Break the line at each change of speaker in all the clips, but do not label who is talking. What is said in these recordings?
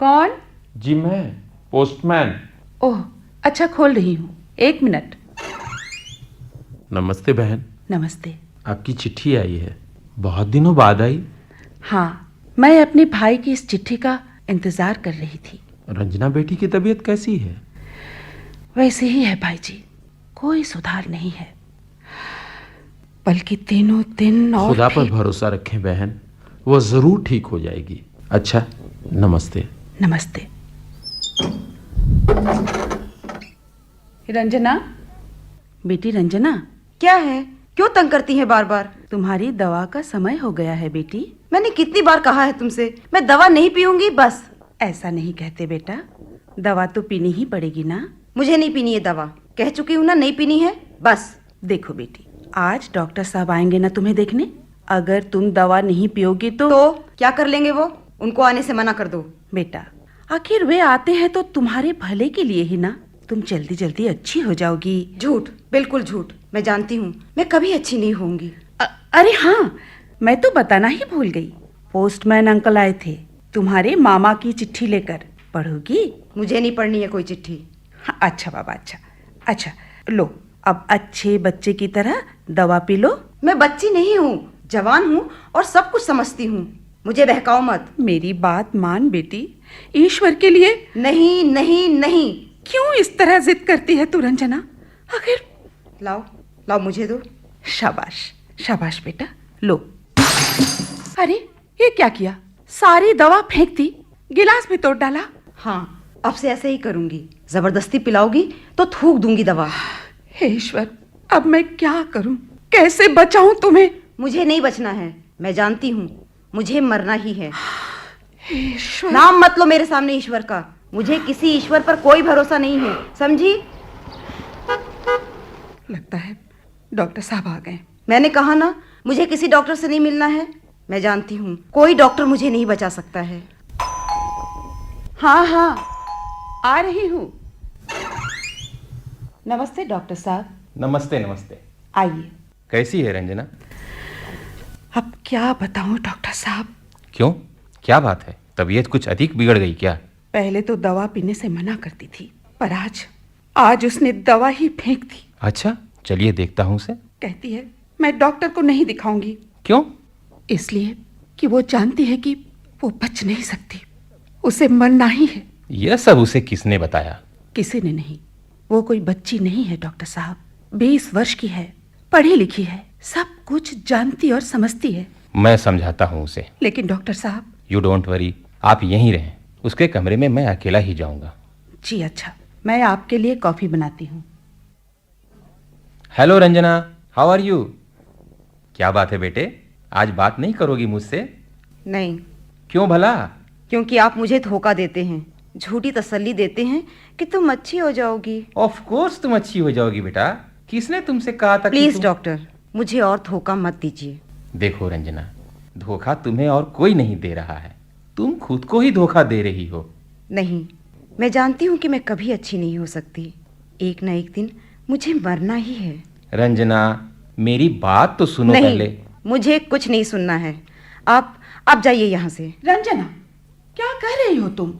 कौन?
जी मैं, पोस्टमैन।
ओह अच्छा, खोल रही हूँ, 1 मिनट।
नमस्ते बहन।
नमस्ते।
आपकी चिट्ठी आई है, बहुत दिनों बाद आई।
हाँ, मैं अपने भाई की इस चिट्ठी का इंतजार कर रही थी।
रंजना बेटी की तबीयत कैसी है?
वैसे ही है भाई जी, कोई सुधार नहीं है, बल्कि दिनों दिन और
खुदा पर
भी।
भरोसा रखें बहन, वो जरूर ठीक हो जाएगी। अच्छा, नमस्ते।
नमस्ते। रंजना, बेटी रंजना।
क्या है? क्यों तंग करती हैं बार बार?
तुम्हारी दवा का समय हो गया है बेटी।
मैंने कितनी बार कहा है तुमसे, मैं दवा नहीं पीऊंगी बस।
ऐसा नहीं कहते बेटा, दवा तो पीनी ही पड़ेगी ना।
मुझे नहीं पीनी है दवा, कह चुकी हूँ ना, नहीं पीनी है बस।
देखो बेटी, आज डॉक्टर साहब आएंगे ना तुम्हें देखने। अगर तुम दवा नहीं पियोगी तो
क्या कर लेंगे वो? उनको आने से मना कर दो।
बेटा, आखिर वे आते हैं तो तुम्हारे भले के लिए ही ना। तुम जल्दी जल्दी अच्छी हो जाओगी।
झूठ, बिल्कुल झूठ। मैं जानती हूँ मैं कभी अच्छी नहीं होंगी।
अरे हाँ, मैं तो बताना ही भूल गई। पोस्टमैन अंकल आए थे तुम्हारे मामा की चिट्ठी लेकर। पढ़ोगी?
मुझे नहीं पढ़नी है कोई चिट्ठी।
हाँ, अच्छा बाबा, अच्छा लो, अब अच्छे बच्चे की तरह दवा पी लो।
मैं बच्ची नहीं हूँ, जवान हूँ और सब कुछ समझती हूँ। मुझे बहकाओ मत।
मेरी बात मान बेटी, ईश्वर के लिए।
नहीं नहीं नहीं।
क्यों इस तरह जिद करती है तू रंजना? आखिर
लाओ लाओ, मुझे दो।
शाबाश शाबाश बेटा, लो। अरे ये क्या किया? सारी दवा फेंक दी, गिलास भी तोड़ डाला।
हाँ, अब से ऐसे ही करूंगी। जबरदस्ती पिलाओगी तो थूक दूंगी दवा।
हे ईश्वर, अब मैं क्या करूं? कैसे बचाऊं तुम्हें?
मुझे नहीं बचना है, मैं जानती हूँ मुझे मरना ही है।
ईश्वर,
नाम मत लो मेरे सामने ईश्वर का। मुझे किसी ईश्वर पर कोई भरोसा नहीं है, समझी?
लगता है डॉक्टर साहब आ गए।
मैंने कहा ना, मुझे किसी डॉक्टर से नहीं मिलना है। मैं जानती हूँ कोई डॉक्टर मुझे नहीं बचा सकता है।
हाँ हाँ, आ रही हूँ। नमस्ते डॉक्टर साहब।
नमस्ते नमस्ते।
आइए।
कैसी है रंजना?
अब क्या बताऊं डॉक्टर साहब।
क्यों, क्या बात है? तबीयत कुछ अधिक बिगड़ गई क्या?
पहले तो दवा पीने से मना करती थी, पर आज उसने दवा ही फेंक दी।
अच्छा, चलिए देखता हूँ उसे।
कहती है मैं डॉक्टर को नहीं दिखाऊंगी।
क्यों?
इसलिए कि वो जानती है कि वो बच नहीं सकती, उसे मरना ही है।
यह सब उसे किसने बताया?
किसी ने नहीं। वो कोई बच्ची नहीं है डॉक्टर साहब, 20 वर्ष की है, पढ़ी लिखी है, सब कुछ जानती और समझती है।
मैं समझाता हूँ उसे।
लेकिन डॉक्टर साहब।
यू डोंट वरी, आप यहीं रहें। उसके कमरे में मैं अकेला ही जाऊंगा।
जी अच्छा, मैं आपके लिए कॉफी बनाती हूँ।
Hello Ranjana, how are you? क्या बात है बेटे, आज बात नहीं करोगी मुझसे?
नहीं।
क्यों भला?
क्योंकि आप मुझे धोखा देते हैं, झूठी तसल्ली देते हैं कि तुम अच्छी हो जाओगी।
ऑफ कोर्स तुम अच्छी हो जाओगी बेटा। किसने तुमसे कहा था?
प्लीज डॉक्टर, मुझे और धोखा मत दीजिए।
देखो रंजना, धोखा तुम्हें और कोई नहीं दे रहा है, तुम खुद को ही धोखा दे रही हो।
नहीं, मैं जानती हूँ कि मैं कभी अच्छी नहीं हो सकती। एक ना एक दिन मुझे मरना ही है।
रंजना, मेरी बात तो सुनो
नहीं,
पहले।
मुझे कुछ नहीं सुनना है। आप जाइए यहाँ से।
रंजना, क्या कह रही हो तुम?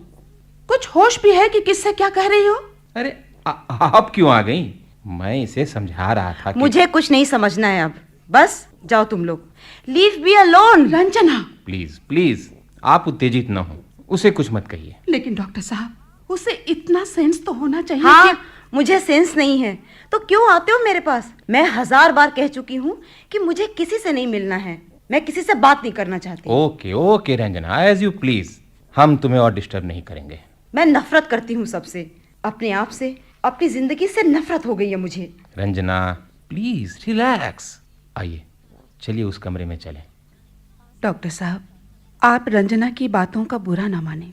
कुछ होश भी है कि किससे क्या कह रही हो?
अरे आप क्यों आ गई? मैं इसे समझा रहा था कि...
मुझे कुछ नहीं समझना है अब, बस जाओ तुम लोग। Leave me alone.
Ranjana,
please please, आप उत्तेजित न हो, उसे कुछ मत कहिए।
लेकिन डॉक्टर साहब, उसे इतना सेंस तो होना चाहिए।
हाँ, मुझे सेंस नहीं है तो क्यों आते हो मेरे पास? मैं 1000 बार कह चुकी हूँ कि मुझे किसी से नहीं मिलना है, मैं किसी से बात नहीं करना चाहती।
Okay okay Ranjana, as you please, हम तुम्हें और डिस्टर्ब नहीं करेंगे।
मैं नफरत करती हूँ सबसे, अपने आप से, अपनी जिंदगी से नफरत हो गई है मुझे।
Ranjana please relax. आइए चलिए उस कमरे में चलें।
डॉक्टर साहब, आप रंजना की बातों का बुरा ना माने,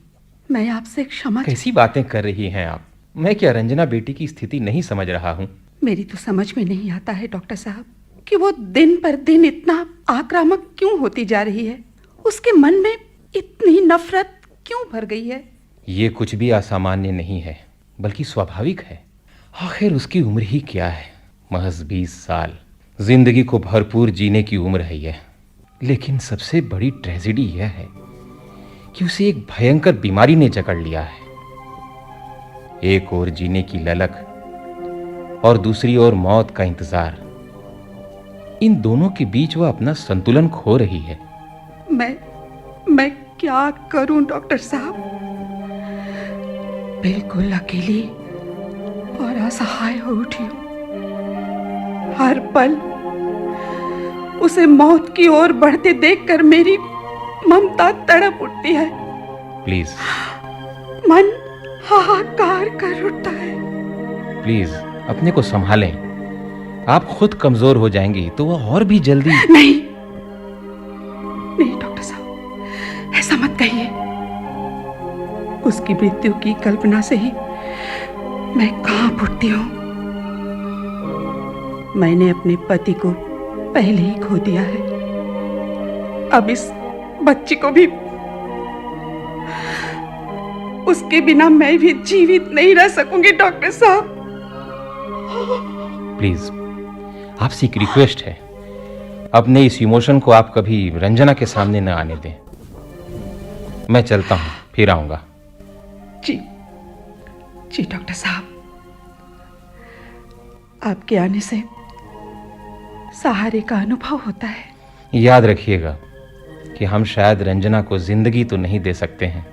मैं आपसे क्षमा।
कैसी बातें कर रही हैं आप? मैं क्या रंजना बेटी की स्थिति नहीं समझ रहा हूँ?
मेरी तो समझ में नहीं आता है डॉक्टर साहब कि वो दिन पर दिन इतना आक्रामक क्यों होती जा रही है। उसके मन में इतनी नफरत क्यों भर गई है?
ये कुछ भी असामान्य नहीं है, बल्कि स्वाभाविक है। आखिर उसकी उम्र ही क्या है, महज 20 साल। जिंदगी को भरपूर जीने की उम्र है यह। लेकिन सबसे बड़ी ट्रेजेडी यह है कि उसे एक भयंकर बीमारी ने जकड़ लिया है। एक ओर जीने की ललक और दूसरी ओर मौत का इंतजार। इन दोनों के बीच वह अपना संतुलन खो रही है।
मैं क्या करूं डॉक्टर साहब? बिल्कुल अकेली और असहाय हो उठी हूं। हर पल उसे मौत की ओर बढ़ते देखकर मेरी ममता तड़प उठती है।
प्लीज
मन हाहाकार कर उठता है।
प्लीज अपने को संभालें। आप खुद कमजोर हो जाएंगी तो वह और भी जल्दी।
नहीं डॉक्टर साहब, ऐसा मत कहिए। उसकी मृत्यु की कल्पना से ही मैं कांप उठती हूं। मैंने अपने पति को पहले ही खो दिया है। अब इस बच्ची को भी। उसके बिना मैं भी जीवित नहीं रह सकूंगी डॉक्टर साहब।
प्लीज आपसे एक रिक्वेस्ट है, अपने इस इमोशन को आप कभी रंजना के सामने न आने दें। मैं चलता हूं, फिर आऊंगा।
जी डॉक्टर साहब, आपके आने से सहारे का अनुभव होता है।
याद रखिएगा कि हम शायद रंजना को जिंदगी तो नहीं दे सकते हैं,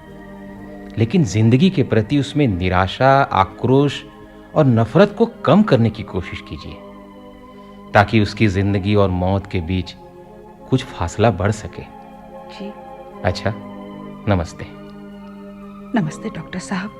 लेकिन जिंदगी के प्रति उसमें निराशा, आक्रोश और नफरत को कम करने की कोशिश कीजिए, ताकि उसकी जिंदगी और मौत के बीच कुछ फासला बढ़ सके।
जी।
अच्छा, नमस्ते।
नमस्ते डॉक्टर साहब।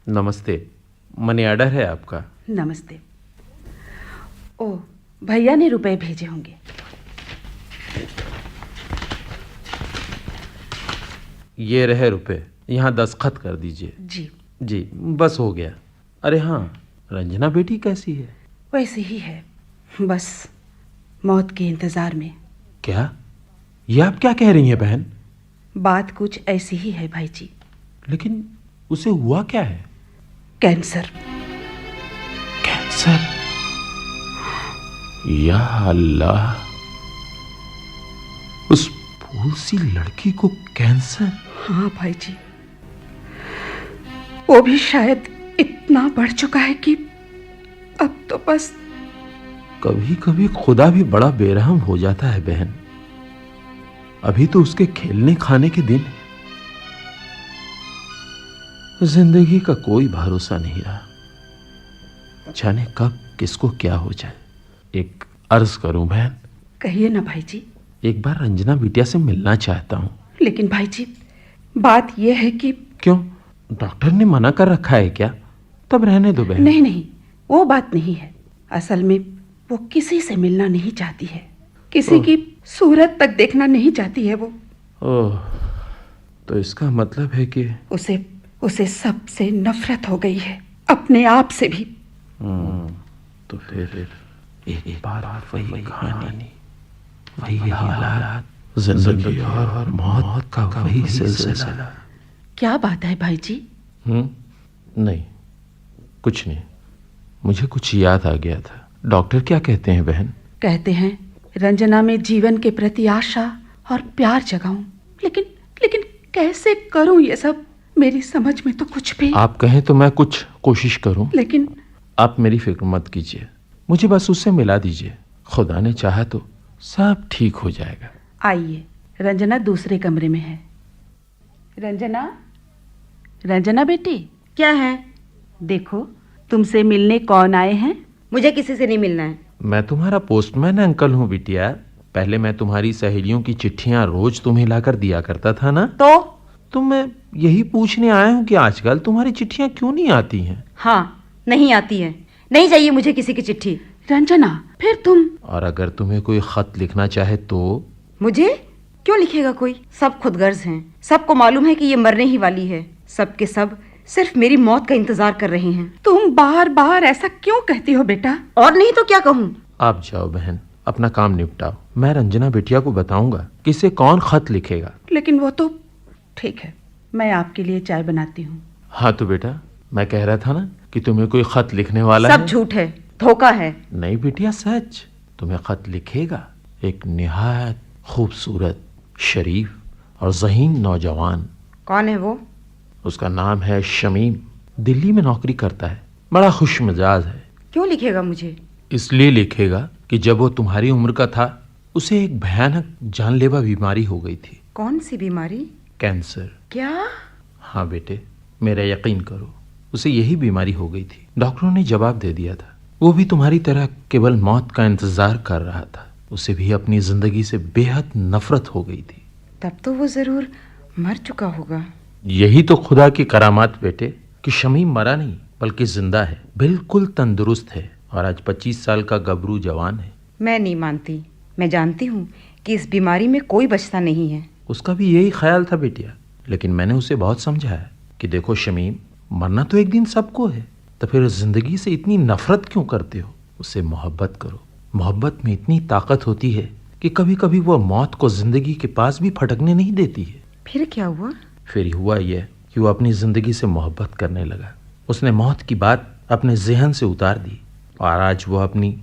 नमस्ते, मनी ऑर्डर है आपका?
नमस्ते। ओ, भैया ने रुपए भेजे होंगे।
ये रहे रुपए, यहाँ दस्तखत कर दीजिए। जी, बस हो गया। अरे हाँ, रंजना बेटी कैसी है?
वैसी ही है, बस मौत के इंतजार में।
क्या? ये आप क्या कह रही हैं बहन?
बात कुछ ऐसी ही है भाई जी।
लेकिन उसे हुआ क्या है?
कैंसर।
कैंसर? या अल्लाह, उस फूल सी लड़की को कैंसर?
हाँ भाई जी, वो भी शायद इतना बढ़ चुका है कि अब तो बस।
कभी कभी खुदा भी बड़ा बेरहम हो जाता है बहन। अभी तो उसके खेलने खाने के दिन। जिंदगी का कोई भरोसा नहीं रहा। जाने कब किसको क्या हो जाए। एक अर्ज करूं बहन?
कहिए ना भाई जी।
एक बार रंजना बिटिया से मिलना चाहता हूं।
लेकिन भाई जी, बात यह है कि।
क्यों, डॉक्टर ने मना कर रखा है क्या? तब रहने दो बहन।
नहीं, वो बात नहीं है। असल में वो किसी से मिलना नहीं चाहती है। किसी की सूरत तक देखना नहीं चाहती है वो।
ओह, तो इसका मतलब है कि
उसे सबसे नफरत हो गई है, अपने आप से भी।
तो फिर एक बार वही कहानी, वही हालात, जिंदगी और मौत का वही सिलसिला।
क्या बात है भाई जी?
नहीं, कुछ नहीं। मुझे कुछ याद आ गया था। डॉक्टर क्या कहते हैं बहन?
कहते हैं रंजना में जीवन के प्रति आशा और प्यार जगाऊं। लेकिन कैसे करूं ये सब? मेरी समझ में तो कुछ भी।
आप कहें तो मैं कुछ कोशिश करूं।
लेकिन
आप मेरी फिक्र मत कीजिए, मुझे बस उससे मिला दीजिए। खुदा ने चाहा तो सब ठीक हो जाएगा।
आइए, रंजना दूसरे कमरे में है। रंजना बेटी।
क्या है?
देखो, तुमसे मिलने कौन आए हैं?
मुझे किसी से नहीं मिलना है।
मैं तुम्हारा पोस्टमैन अंकल हूँ बिटिया। पहले मैं तुम्हारी सहेलियों की चिट्ठियां रोज तुम्हें लाकर दिया करता था ना। तो मैं यही पूछने आया हूँ कि आजकल तुम्हारी चिट्ठियां क्यों नहीं आती हैं?
हाँ, नहीं आती है। नहीं चाहिए मुझे किसी की चिट्ठी।
रंजना, फिर तुम?
और अगर तुम्हें कोई खत लिखना चाहे तो?
मुझे क्यों लिखेगा कोई? सब खुदगर्ज हैं। सबको मालूम है कि ये मरने ही वाली है। सब के सब सिर्फ मेरी मौत का इंतजार कर रहे हैं।
तुम बार बार ऐसा क्यों कहती हो बेटा?
और नहीं तो क्या कहूँ?
आप जाओ बहन, अपना काम निपटाओ। मैं रंजना बिटिया को बताऊंगा कि इसे कौन खत लिखेगा।
लेकिन वो तो ठीक है, मैं आपके लिए चाय बनाती हूँ।
हाँ तो बेटा, मैं कह रहा था ना कि तुम्हें कोई खत लिखने वाला
सब
है।
झूठ है, धोखा है।
नहीं बिटिया, सच। तुम्हें खत लिखेगा एक निहायत खूबसूरत, शरीफ और ज़हीन नौजवान।
कौन है वो?
उसका नाम है शमीम। दिल्ली में नौकरी करता है, बड़ा खुश मिजाज है।
क्यों लिखेगा मुझे?
इसलिए लिखेगा कि जब वो तुम्हारी उम्र का था, उसे एक भयानक जानलेवा बीमारी हो गई थी।
कौन सी बीमारी?
कैंसर।
क्या?
हाँ बेटे, मेरा यकीन करो, उसे यही बीमारी हो गई थी। डॉक्टरों ने जवाब दे दिया था। वो भी तुम्हारी तरह केवल मौत का इंतजार कर रहा था। उसे भी अपनी जिंदगी से बेहद नफरत हो गई थी।
तब तो वो जरूर मर चुका होगा।
यही तो खुदा की करामात बेटे, कि शमीम मरा नहीं बल्कि जिंदा है, बिल्कुल तंदुरुस्त है और आज 25 साल का गबरू जवान है।
मैं नहीं मानती। मैं जानती हूँ कि इस बीमारी में कोई बचता नहीं है।
उसका भी यही ख्याल था बेटिया, लेकिन मैंने उसे बहुत समझाया कि देखो शमीम, मरना तो एक दिन सबको है, तो फिर जिंदगी से इतनी नफरत क्यों करते हो? उससे मोहब्बत करो। मोहब्बत में इतनी ताकत होती है कि कभी कभी वो मौत को जिंदगी के पास भी फटकने नहीं देती है।
फिर क्या हुआ?
फिर हुआ यह कि वो अपनी जिंदगी से मोहब्बत करने लगा। उसने मौत की बात अपने ज़हन से उतार दी और आज वो अपनी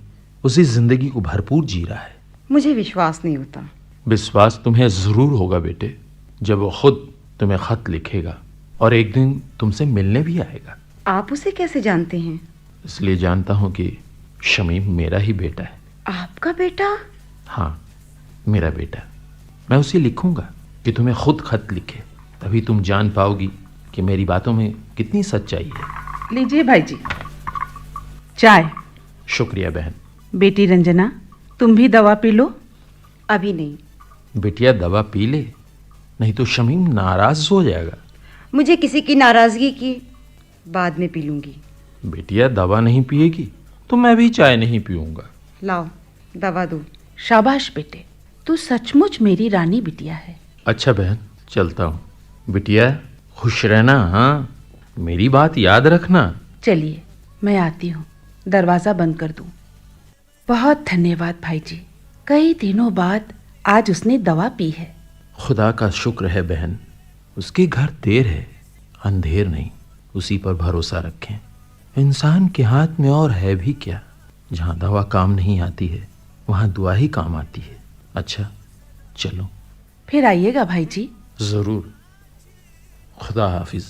उसी जिंदगी को भरपूर जी रहा है।
मुझे विश्वास नहीं होता।
विश्वास तुम्हें जरूर होगा बेटे, जब वो खुद तुम्हें खत लिखेगा और एक दिन तुमसे मिलने भी आएगा।
आप उसे कैसे जानते हैं?
इसलिए जानता हूँ कि शमीम मेरा ही बेटा है।
आपका बेटा?
हाँ, मेरा बेटा। मैं उसे लिखूंगा कि तुम्हें खुद खत लिखे, तभी तुम जान पाओगी कि मेरी बातों में कितनी सच्चाई है।
लीजिए भाई जी, चाय।
शुक्रिया बहन।
बेटी रंजना, तुम भी दवा पी लो।
अभी नहीं।
बिटिया दवा पी ले, नहीं तो शमीम नाराज हो जाएगा।
मुझे किसी की नाराजगी की बाद में पी लूंगी।
बिटिया दवा नहीं पिएगी तो मैं भी चाय नहीं पीऊंगा।
लाओ दवा दो।
शाबाश बेटे, तू सचमुच मेरी रानी बिटिया है।
अच्छा बहन, चलता हूँ। बिटिया खुश रहना। हाँ, मेरी बात याद रखना।
चलिए, मैं आती हूँ, दरवाज़ा बंद कर दूँ। बहुत धन्यवाद भाई जी, कई दिनों बाद आज उसने दवा पी है।
खुदा का शुक्र है बहन, उसके घर देर है, अंधेर नहीं। उसी पर भरोसा रखें। इंसान के हाथ में और है भी क्या। जहाँ दवा काम नहीं आती है, वहाँ दुआ ही काम आती है। अच्छा चलो।
फिर आइएगा भाई जी।
ज़रूर। खुदा हाफिज।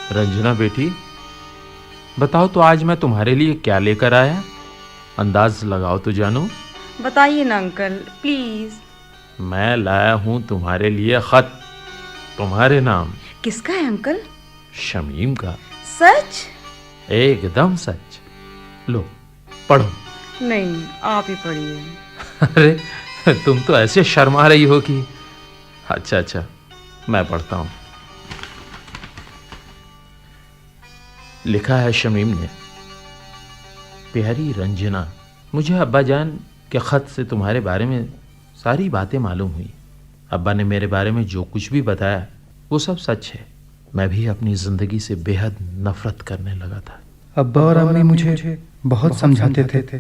रंजना बेटी, बताओ तो आज मैं तुम्हारे लिए क्या लेकर आया? अंदाज लगाओ तो जानू।
बताइए ना अंकल, प्लीज।
मैं लाया हूं तुम्हारे लिए खत, तुम्हारे नाम।
किसका है अंकल?
शमीम का।
सच?
एकदम सच। लो पढ़ो।
नहीं, आप ही पढ़िए।
अरे तुम तो ऐसे शर्मा रही हो कि। अच्छा, मैं पढ़ता हूं। लिखा है शमीम ने, प्यारी रंजना, मुझे अब्बा जान के ख़त से तुम्हारे बारे में सारी बातें मालूम हुई। अब्बा ने मेरे बारे में जो कुछ भी बताया वो सब सच है। मैं भी अपनी ज़िंदगी से बेहद नफरत करने लगा था।
अब्बा और अम्मी मुझे बहुत समझाते थे।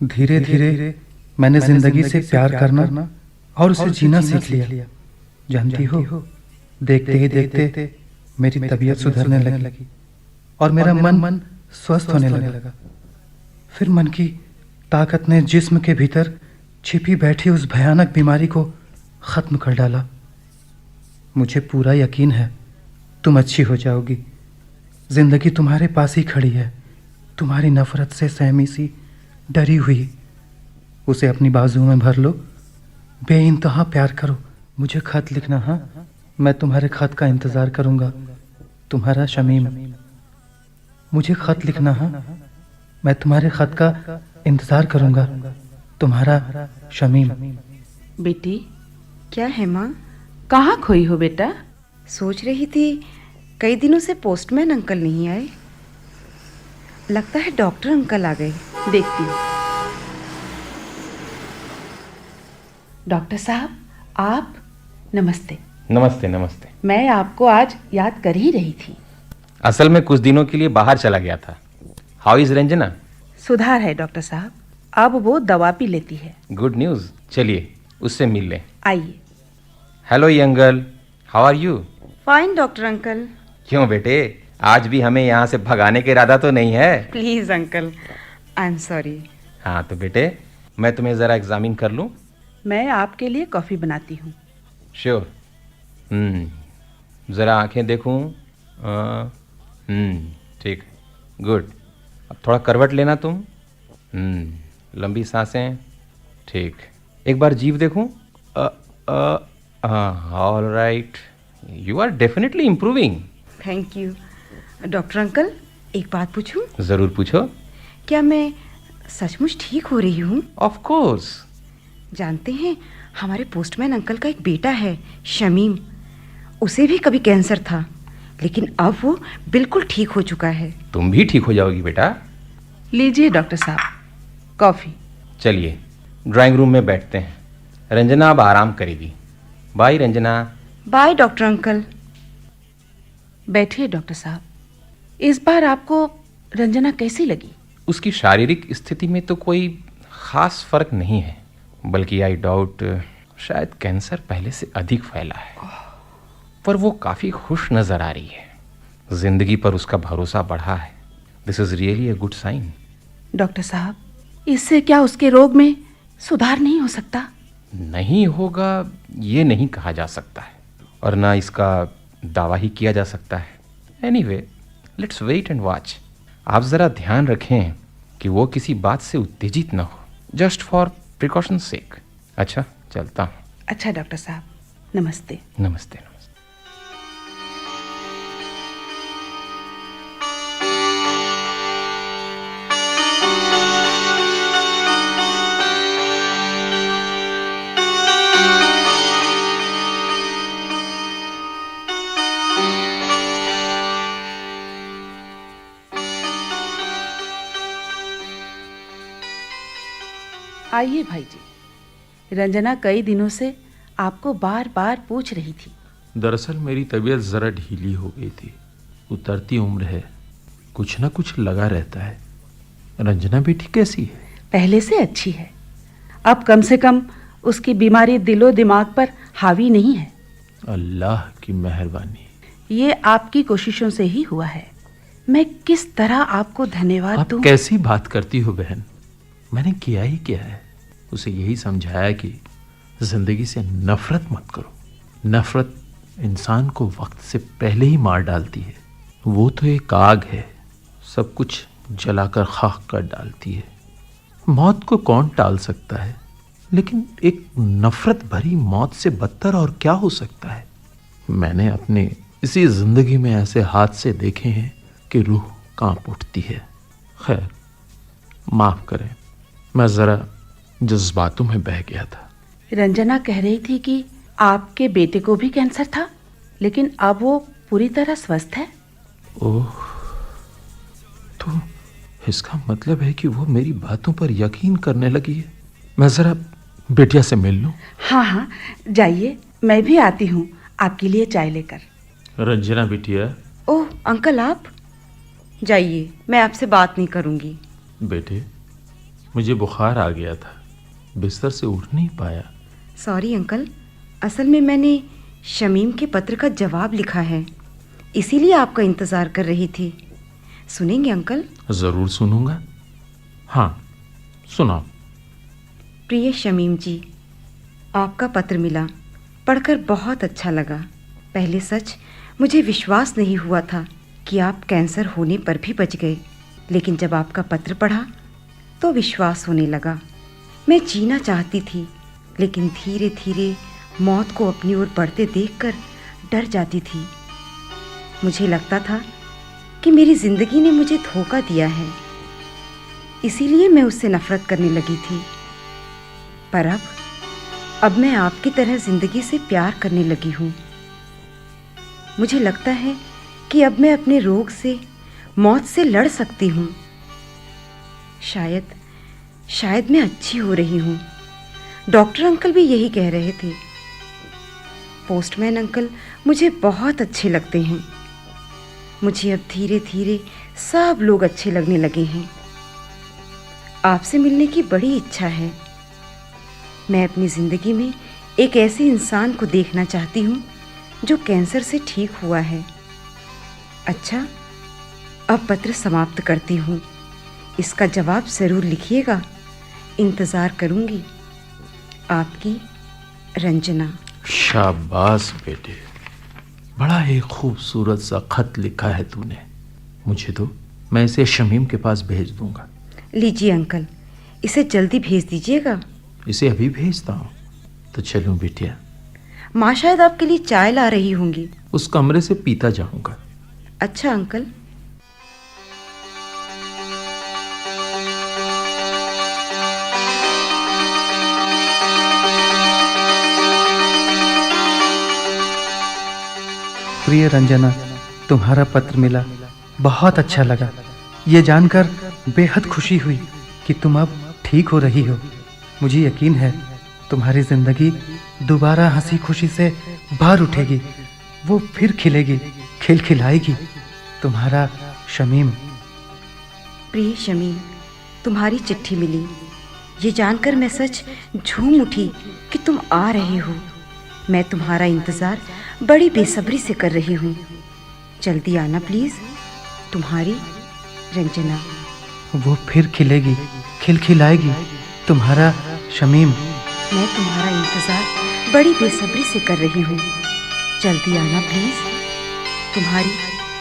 धीरे धीरे मैंने जिंदगी से प्यार करना और उसे जीना सीख लिया। जानती हो, देखते ही देखते मेरी तबीयत सुधरने लगी और मेरा मन स्वस्थ होने लगा। फिर मन की ताकत ने जिस्म के भीतर छिपी बैठी उस भयानक बीमारी को खत्म कर डाला। मुझे पूरा यकीन है तुम अच्छी हो जाओगी। जिंदगी तुम्हारे पास ही खड़ी है, तुम्हारी नफरत से सहमी सी डरी हुई। उसे अपनी बाजू में भर लो, बेइंतहा प्यार करो। मुझे खत लिखना। हाँ, मैं तुम्हारे खत का इंतजार करूंगा। तुम्हारा शमीम। मुझे खत लिखना। हाँ, मैं तुम्हारे खत का इंतजार करूंगा। तुम्हारा शमीम।
बेटी,
क्या है माँ?
कहाँ खोई हो बेटा?
सोच रही थी कई दिनों से पोस्टमैन अंकल नहीं आए। लगता है डॉक्टर अंकल आ गए।
देखती हूँ। डॉक्टर साहब, आप? नमस्ते।
नमस्ते नमस्ते।
मैं आपको आज याद कर ही रही थी।
असल में कुछ दिनों के लिए बाहर चला गया था। How is Ranjana?
सुधार है डॉक्टर साहब, अब वो दवा भी लेती है।
Good news. चलिए उससे मिल लें।
आइए।
Hello young girl, how are you?
Fine doctor uncle.
क्यों बेटे, आज भी हमें यहाँ से भगाने का इरादा तो नहीं है?
Please uncle, I am sorry.
हाँ तो बेटे, मैं तुम्हें ज़रा एग्जामिन कर लूँ?
मैं आपके लिए कॉफ़ी बनाती हूँ।
श्योर। ज़रा आंखें देखूँ। ठीक, गुड। अब थोड़ा करवट लेना तुम। लंबी सांसें। ठीक, एक बार जीभ देखूँ। All right, you are definitely improving.
Thank you. Doctor uncle, एक बात पूछूं?
ज़रूर पूछो।
क्या मैं सचमुच ठीक हो रही हूँ?
Of course.
जानते हैं, हमारे पोस्टमैन अंकल का एक बेटा है, शमीम। उसे भी कभी कैंसर था, लेकिन अब वो बिल्कुल ठीक हो चुका है।
तुम भी ठीक हो जाओगी बेटा।
लीजिए डॉक्टर साहब, कॉफ़ी।
चलिए ड्राइंग रूम में बैठते हैं। रंजना अब आराम करेगी। Bye Ranjana.
Bye doctor uncle.
बैठिए डॉक्टर साहब। इस बार आपको रंजना कैसी लगी?
उसकी शारीरिक स्थिति में तो कोई खास फर्क नहीं है, बल्कि आई डाउट शायद कैंसर पहले से अधिक फैला है। पर वो काफ़ी खुश नज़र आ रही है। जिंदगी पर उसका भरोसा बढ़ा है। This is really a good sign.
Doctor साहब, इससे क्या उसके रोग में सुधार नहीं हो सकता?
नहीं होगा ये नहीं कहा जा सकता है, और ना इसका दावा ही किया जा सकता है। Anyway, let's wait and watch. आप ज़रा ध्यान रखें कि वो किसी बात से उत्तेजित ना हो, जस्ट फॉर प्रिकॉशन सेक। अच्छा, चलता हूँ।
अच्छा डॉक्टर साहब, नमस्ते।
नमस्ते नमस्ते।
आइए भाई जी। रंजना कई दिनों से आपको बार बार पूछ रही थी।
दरअसल मेरी तबीयत ज़रा ढीली हो गई थी। उतरती उम्र है, कुछ ना कुछ लगा रहता है। रंजना बेटी कैसी है?
पहले से अच्छी है। अब कम से कम उसकी बीमारी दिलो दिमाग पर हावी नहीं है।
अल्लाह की मेहरबानी।
ये आपकी कोशिशों से ही हुआ है। मैं किस तरह आपको धन्यवाद
आप
दूं?
कैसी बात करती हो बहन? मैंने किया ही क्या है? उसे यही समझाया कि जिंदगी से नफरत मत करो। नफरत इंसान को वक्त से पहले ही मार डालती है। वो तो एक आग है, सब कुछ जलाकर खाक कर डालती है। मौत को कौन टाल सकता है? लेकिन एक नफरत भरी मौत से बदतर और क्या हो सकता है? मैंने अपने इसी जिंदगी में ऐसे हादसे देखे हैं कि रूह कांप उठती है। खैर, माफ करें, मैं जरा जज्बातों में बह गया था।
रंजना कह रही थी कि आपके बेटे को भी कैंसर था, लेकिन अब वो पूरी तरह स्वस्थ है।
ओह, तो इसका मतलब है कि वो मेरी बातों पर यकीन करने लगी है। मैं जरा बेटिया से मिल लूं।
हाँ हाँ, जाइए, मैं भी आती हूँ आपके लिए चाय लेकर।
रंजना बिटिया।
ओह अंकल, आप जाइए, मैं आपसे बात नहीं करूँगी।
बेटे, मुझे बुखार आ गया था, बिस्तर से उठ नहीं पाया।
सॉरी अंकल, असल में मैंने शमीम के पत्र का जवाब लिखा है, इसीलिए आपका इंतज़ार कर रही थी। सुनेंगे अंकल?
ज़रूर सुनूंगा। हाँ, सुनाओ।
प्रिय शमीम जी, आपका पत्र मिला, पढ़कर बहुत अच्छा लगा। पहले सच मुझे विश्वास नहीं हुआ था कि आप कैंसर होने पर भी बच गए, लेकिन जब आपका पत्र पढ़ा तो विश्वास होने लगा। मैं जीना चाहती थी, लेकिन धीरे धीरे मौत को अपनी ओर बढ़ते देखकर डर जाती थी। मुझे लगता था कि मेरी जिंदगी ने मुझे धोखा दिया है, इसीलिए मैं उससे नफरत करने लगी थी। पर अब मैं आपकी तरह जिंदगी से प्यार करने लगी हूँ। मुझे लगता है कि अब मैं अपने रोग से, मौत से लड़ सकती हूँ। शायद मैं अच्छी हो रही हूँ। डॉक्टर अंकल भी यही कह रहे थे। पोस्टमैन अंकल मुझे बहुत अच्छे लगते हैं। मुझे अब धीरे धीरे सब लोग अच्छे लगने लगे हैं। आपसे मिलने की बड़ी इच्छा है। मैं अपनी जिंदगी में एक ऐसे इंसान को देखना चाहती हूँ जो कैंसर से ठीक हुआ है। अच्छा, अब पत्र समाप्त करती हूँ। इसका जवाब जरूर लिखिएगा। इंतजार करूंगी। आपकी रंजना।
शाबाश बेटे, बड़ा ही खूबसूरत सा खत लिखा है तूने। मुझे दो, मैं इसे शमीम के पास भेज दूंगा।
लीजिए अंकल, इसे जल्दी भेज दीजिएगा।
इसे अभी भेजता हूँ। तो चलूं बिटिया?
माँ शायद आपके लिए चाय ला रही होंगी।
उस कमरे से पीता जाऊंगा।
अच्छा अंकल।
प्रिय रंजना, तुम्हारा पत्र मिला, बहुत अच्छा लगा। ये जानकर बेहद खुशी हुई कि तुम अब ठीक हो रही हो। मुझे यकीन है तुम्हारी जिंदगी दोबारा हंसी खुशी से भर उठेगी। वो फिर खिलेगी, खिलखिलाएगी। तुम्हारा शमीम।
प्रिय शमीम, तुम्हारी चिट्ठी मिली। ये जानकर मैं सच झूम उठी कि तुम आ रहे हो। मैं तुम्हारा इंतज़ार बड़ी बेसब्री से कर रही हूँ। जल्दी आना प्लीज़। तुम्हारी रंजना।
वो फिर खिलेगी, खिलखिलाएगी। तुम्हारा शमीम।
मैं तुम्हारा इंतज़ार बड़ी बेसब्री से कर रही हूँ। जल्दी आना प्लीज़। तुम्हारी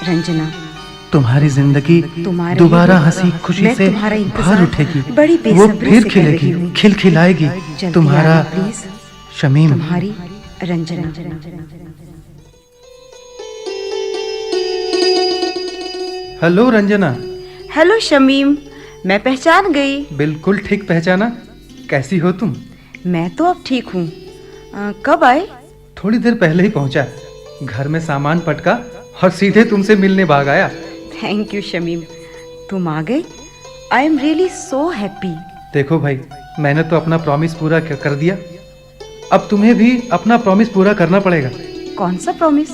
रंजना।
तुम्हारी जिंदगी
तुम्हारे
दोबारा
लिए
हंसी खुशी
मैं
से
तुम्हारा
भर
इंतज़ार
उठेगी।
बड़ी
वो
बेसब्री
फिर
से कर रही
खिलेगी,
हूँ।
खिलखिलाएगी।
जल्दी
तुम्हारा
आना प्लीज़।
शमीम।
तुम्हारी रंजना।
हेलो रंजना।
हेलो शमीम, मैं पहचान गई।
बिल्कुल ठीक पहचाना। कैसी हो तुम?
मैं तो अब ठीक हूँ। कब आए?
थोड़ी देर पहले ही पहुंचा। घर में सामान पटका और सीधे तुमसे मिलने भाग आया।
थैंक यू शमीम, तुम आ गए। I am really so happy.
देखो भाई, मैंने तो अपना प्रॉमिस पूरा कर दिया। अब तुम्हें भी अपना प्रॉमिस पूरा करना पड़ेगा।
कौन सा प्रॉमिस?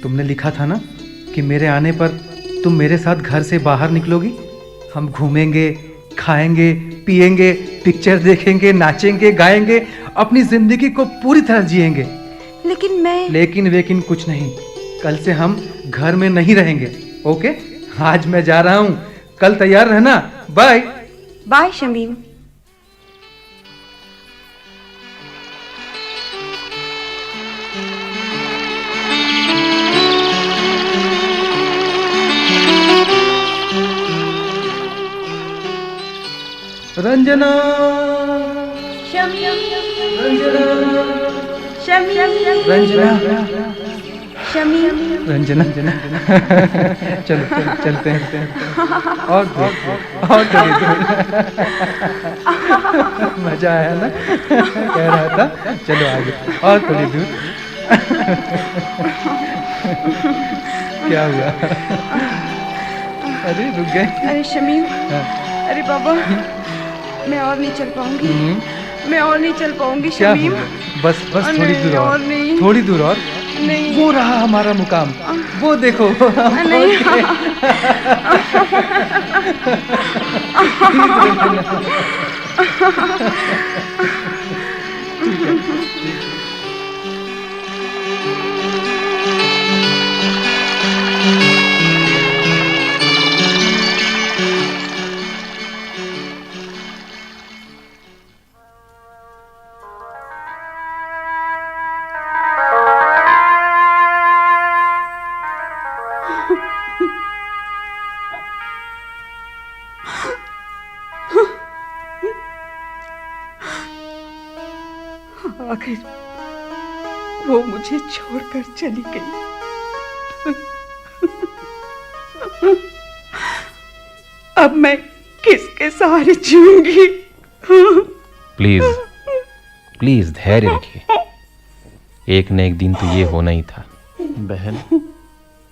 तुमने लिखा था ना कि मेरे आने पर तुम मेरे साथ घर से बाहर निकलोगी। हम घूमेंगे, खाएंगे, पिएंगे, पिक्चर देखेंगे, नाचेंगे, गाएंगे, अपनी जिंदगी को पूरी तरह जिएंगे।
लेकिन मैं...
लेकिन कुछ नहीं। कल से हम घर में नहीं रहेंगे। ओके? आज मैं जा रहा हूँ, कल तैयार रहना। Bye
bye Shamim.
रंजना।
शमीम।
रंजना।
शमीम।
रंजना।
शमीम।
रंजना। चलो चलते हैं। और थोड़ी दूर। मजा आया ना? कह रहा था चलो आगे और थोड़ी दूर। क्या हुआ? अरे रुक गए।
अरे शमीम, अरे बाबा, मैं और नहीं चल पाऊंगी। मैं और नहीं चल पाऊंगी शमीम।
बस थोड़ी दूर और
नहीं।
थोड़ी दूर और।
नहीं,
वो रहा हमारा मुकाम। वो देखो।
नहीं। आखिर वो मुझे छोड़कर चली गई। अब मैं किसके सहारे जीऊंगी?
प्लीज प्लीज धैर्य रखिए, एक न एक दिन तो ये होना ही था।
बहन,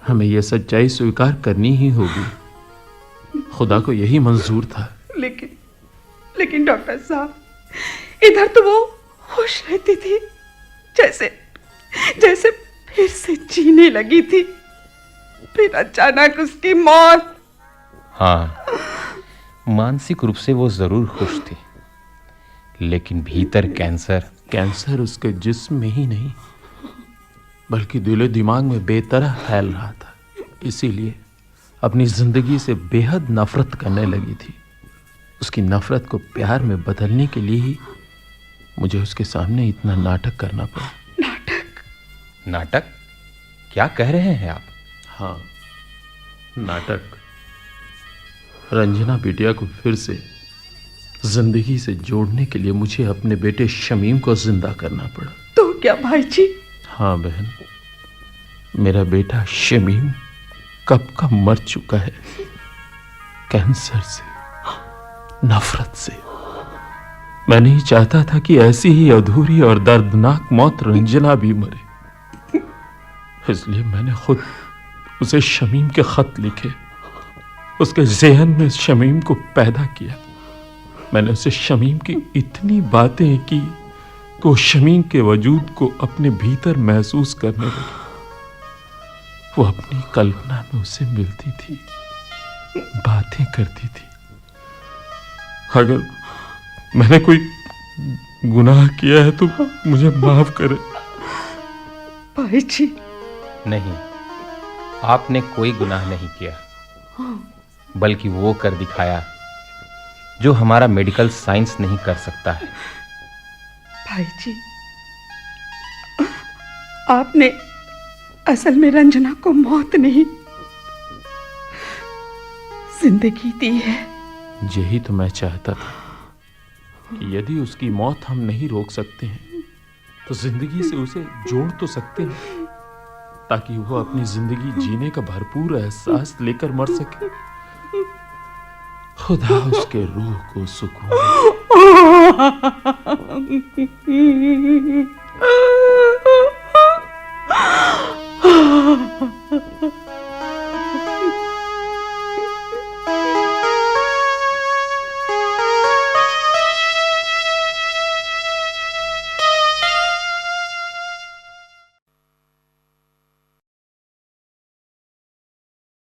हमें यह सच्चाई स्वीकार करनी ही होगी। खुदा को यही मंजूर था।
लेकिन डॉक्टर साहब, इधर तो वो खुश रहती थी, जैसे फिर से जीने लगी थी। फिर अचानक उसकी मौत।
हाँ, मानसिक रूप से वो जरूर खुश थी, लेकिन भीतर कैंसर
उसके जिस्म में ही नहीं बल्कि दिलो दिमाग में बेतरह फैल रहा था। इसीलिए अपनी जिंदगी से बेहद नफरत करने लगी थी। उसकी नफरत को प्यार में बदलने के लिए ही मुझे उसके सामने इतना नाटक करना पड़ा।
नाटक? क्या कह रहे हैं आप?
हाँ, नाटक। रंजना बिटिया को फिर से जिंदगी से जोड़ने के लिए मुझे अपने बेटे शमीम को जिंदा करना पड़ा।
तो क्या भाई जी?
हाँ बहन, मेरा बेटा शमीम कब का मर चुका है, कैंसर से, नफरत से। मैं नहीं चाहता था कि ऐसी ही अधूरी और दर्दनाक मौत रंजना भी मरे। इसलिए मैंने खुद उसे शमीम के खत लिखे, उसके ज़हन में शमीम को पैदा किया। मैंने उसे शमीम की इतनी बातें की कि वो शमीम के वजूद को अपने भीतर महसूस करने लगी। वो अपनी कल्पना में उसे मिलती थी, बातें करती थी। अगर मैंने कोई गुनाह किया है तो मुझे माफ करे।
भाई जी,
नहीं, आपने कोई गुनाह नहीं किया, बल्कि वो कर दिखाया जो हमारा मेडिकल साइंस नहीं कर सकता है।
भाई जी, आपने असल में रंजना को मौत नहीं, जिंदगी दी है।
यही तो मैं चाहता था कि यदि उसकी मौत हम नहीं रोक सकते हैं तो जिंदगी से उसे जोड़ तो सकते हैं, ताकि वो अपनी जिंदगी जीने का भरपूर एहसास लेकर मर सके। खुदा उसके रूह को सुकून दे।